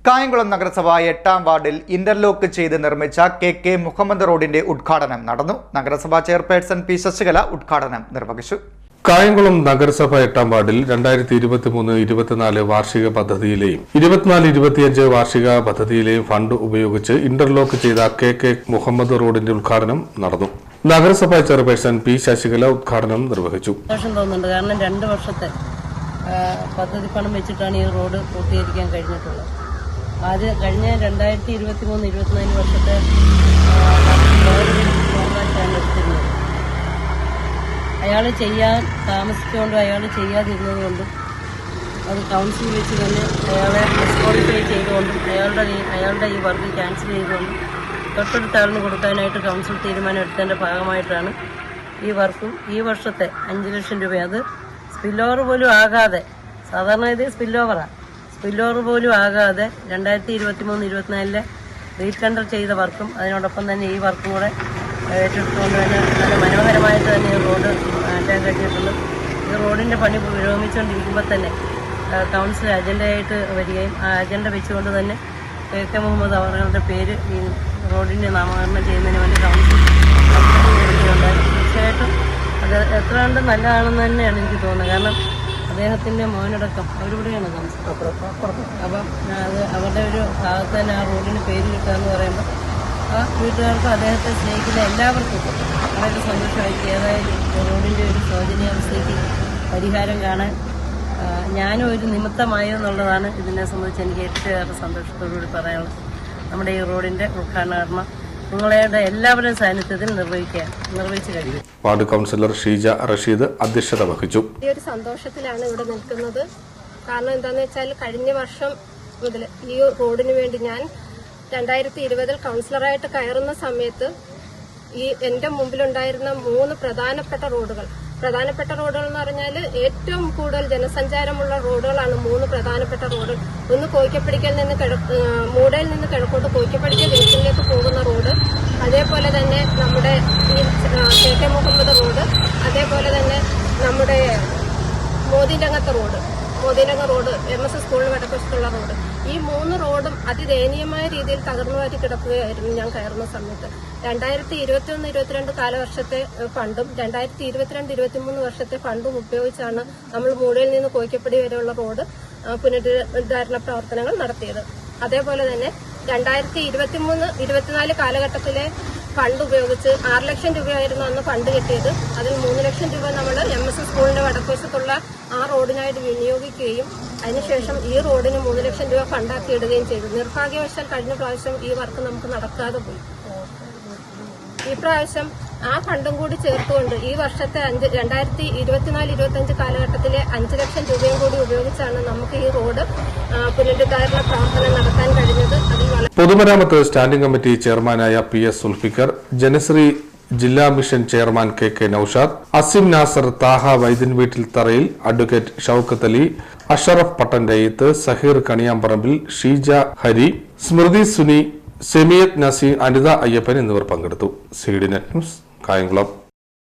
കായംകുളം നഗരസഭ 8ാം വാർഡിൽ ഇന്റർലോക്ക് ചെയ്ത് നിർമ്മിച്ച KK മുഹമ്മദ് റോഡിന്റെ ഉദ്ഘാടനം നടന്നു. നഗരസഭാ ചെയർപേഴ്സൺ P. ശശികല ഉദ്ഘാടനം നിർവഹിച്ചു. കായംകുളം നഗരസഭ 8ാം വാർഡിൽ 2023-24 വാർഷിക പദ്ധതിയിലെയും 24-25 വാർഷിക പദ്ധതിയിലെയും ഫണ്ട് ഉപയോഗിച്ച് ഇന്റർലോക്ക് ചെയ്ത KK മുഹമ്മദ് റോഡിന്റെ ഉദ്ഘാടനം നടന്നു. നഗരസഭാ ചെയർപേഴ്സൺ P. ശശികല ഉദ്ഘാടനം നിർവഹിച്ചു. കാരണം 2 വർഷത്തെ പദ്ധതി പണം വെച്ചിട്ടാണ് ഈ റോഡ് പൂർത്തീകരിക്കാൻ കഴിഞ്ഞിട്ടുള്ളത്. കഴിഞ്ഞ 2023-24 വർഷത്തെ എടുത്തിരുന്നത് അയാൾ ചെയ്യാൻ താമസിച്ചുകൊണ്ടും അയാൾ ചെയ്യാതിരുന്നതുകൊണ്ടും അത് കൗൺസിൽ വെച്ച് തന്നെ അയാളെ ഡിസ്ക്വാളിഫൈ ചെയ്തുകൊണ്ടും അയാളുടെ ഈ വർക്ക് ക്യാൻസൽ ചെയ്തുകൊണ്ടും തൊട്ടടുത്ത ആളിന് കൊടുക്കാനായിട്ട് കൗൺസിൽ തീരുമാനം എടുത്തതിൻ്റെ ഭാഗമായിട്ടാണ് ഈ വർക്കും ഈ വർഷത്തെ 5 ലക്ഷം രൂപ അത് സ്പില്ലോവർ പോലും ആകാതെ, സാധാരണ ഇത് സ്പില്ലോവർ പോലും ആകാതെ 2023-24 റീടെൻഡർ ചെയ്ത വർക്കും അതിനോടൊപ്പം തന്നെ ഈ വർക്കും കൂടെ ഏറ്റെടുത്തുകൊണ്ട് തന്നെ നല്ല മനോഹരമായിട്ട് തന്നെ ഈ റോഡ് മാറ്റാൻ കഴിഞ്ഞിട്ടുണ്ട്. ഈ റോഡിൻ്റെ പണി പുരോഗമിച്ചുകൊണ്ടിരിക്കുമ്പോൾ തന്നെ കൗൺസിൽ അജണ്ടയായിട്ട് വരികയും ആ അജണ്ട വെച്ചുകൊണ്ട് തന്നെ KK മുഹമ്മദ് അവരുടെ പേര് ഈ റോഡിൻ്റെ നാമകരണം ചെയ്യുന്നതിന് വേണ്ടി കൗൺസിൽ കൊടുക്കുകയുണ്ടായിരുന്നു. തീർച്ചയായിട്ടും അത് എത്ര കണ്ട് നല്ലതാണെന്ന് തന്നെയാണ് എനിക്ക് തോന്നുന്നത്. കാരണം അദ്ദേഹത്തിൻ്റെ മോനടക്കം അവരിവിടെയാണ് താമസം. അപ്പം അത് അവരുടെ ഒരു ഭാഗത്ത് തന്നെ ആ റോഡിന് പേര് കിട്ടുക എന്ന് പറയുമ്പോൾ ആ വീട്ടുകാർക്കും അദ്ദേഹത്തെ സ്നേഹിക്കുന്ന എല്ലാവർക്കും വളരെ സന്തോഷമായിരിക്കും. ഏതായാലും റോഡിൻ്റെ ഒരു ശോചനീയാവസ്ഥയ്ക്ക് പരിഹാരം കാണാൻ ഞാനും ഒരു നിമിത്തമായെന്നുള്ളതാണ് ഇതിനെ സംബന്ധിച്ച് എനിക്ക് ഏറ്റവും സന്തോഷത്തോടുകൂടി പറയാനുള്ളത്. നമ്മുടെ ഈ റോഡിൻ്റെ ഉദ്ഘാടനം നിങ്ങളുടെ എല്ലാവരുടെയും സാന്നിധ്യത്തിൽ നിർവഹിച്ചു കഴിഞ്ഞു. വാർഡ് കൗൺസിലർ ഷീജ റഷീദ് അധ്യക്ഷത വഹിച്ചു. ഈ ഒരു സന്തോഷത്തിലാണ് ഇവിടെ നിൽക്കുന്നത്. കാരണം എന്താണെന്ന് വെച്ചാൽ കഴിഞ്ഞ വർഷം മുതൽ ഈ റോഡിന് വേണ്ടി ഞാൻ 2020 കൗൺസിലറായിട്ട് കയറുന്ന സമയത്ത് എന്റെ മുമ്പിലുണ്ടായിരുന്ന 3 പ്രധാനപ്പെട്ട റോഡുകൾ എന്ന് പറഞ്ഞാൽ ഏറ്റവും കൂടുതൽ ജനസഞ്ചാരമുള്ള റോഡുകളാണ് 3 പ്രധാനപ്പെട്ട റോഡ്. ഒന്ന് കോയിക്കപ്പടിക്കൽ നിന്ന് മൂടയിൽ നിന്ന് കിഴക്കോട്ട് കോയിക്കപ്പടിക്കൽ ജംഗ്ഷനിലേക്ക് പോകുന്ന റോഡ്, അതേപോലെ തന്നെ നമ്മുടെ ഈ KK മുഹമ്മദ് റോഡ്, അതേപോലെ തന്നെ നമ്മുടെ മോദിലങ്ങ റോഡ് MS സ്കൂളിന് വടക്കുവശത്തുള്ള റോഡ്. ഈ 3 റോഡും അതിദയനീയമായ രീതിയിൽ തകർന്നു മാറ്റി കിടക്കുകയായിരുന്നു ഞാൻ കയറുന്ന സമയത്ത്. 2021-22 കാലവർഷത്തെ ഫണ്ടും 2022-23 വർഷത്തെ ഫണ്ടും ഉപയോഗിച്ചാണ് നമ്മൾ മൂടയിൽ നിന്ന് കോയിക്കപ്പടി വരെയുള്ള റോഡ് പുനരുദ്ധാരണ പ്രവർത്തനങ്ങൾ നടത്തിയത്. അതേപോലെ തന്നെ 2023-24 കാലഘട്ടത്തിലെ ഫണ്ട് ഉപയോഗിച്ച് 6 ലക്ഷം രൂപയായിരുന്നു അന്ന് ഫണ്ട് കിട്ടിയത്. അതിൽ 3 ലക്ഷം രൂപ നമ്മൾ MS സ്കൂളിന്റെ വടക്കുവശത്തുള്ള ആ റോഡിനായിട്ട് വിനിയോഗിക്കുകയും അതിനുശേഷം ഈ റോഡിന് 3 ലക്ഷം രൂപ ഫണ്ടാക്കി ഇടുകയും ചെയ്തു. നിർഭാഗ്യവശാൽ കഴിഞ്ഞ പ്രാവശ്യം ഈ വർക്ക് നമുക്ക് നടക്കാതെ പോയി. ഈ പ്രാവശ്യം ആ ഫണ്ടും കൂടി ചേർത്തുകൊണ്ട് ഈ വർഷത്തെ 2024-25 കാലഘട്ടത്തിലെ 5 ലക്ഷം രൂപയും കൂടി ഉപയോഗിച്ചാണ് നമുക്ക് ഈ റോഡ് പുനരുദ്ധാരണ പ്രവർത്തനം നടത്താൻ കഴിഞ്ഞത്. പൊതുമരാമത്ത് സ്റ്റാൻഡിംഗ് കമ്മിറ്റി ചെയർമാനായ PS സുൽഫിക്കർ, ജനശ്രീ ജില്ലാ mission chairman KK Noushad, Asim Nasar, Thaha Vaidyan Veettil Tharayil, advocate Shoukath Ali, Ashraf Pattanrayath, Saheer Kaniyamparambil, Sheeja Hari, Smrithi Suni, Semiyath Naseer, Anitha Ayyappan എന്നിവർ പങ്കെടുത്തു. CDNet news, Kayamkulam.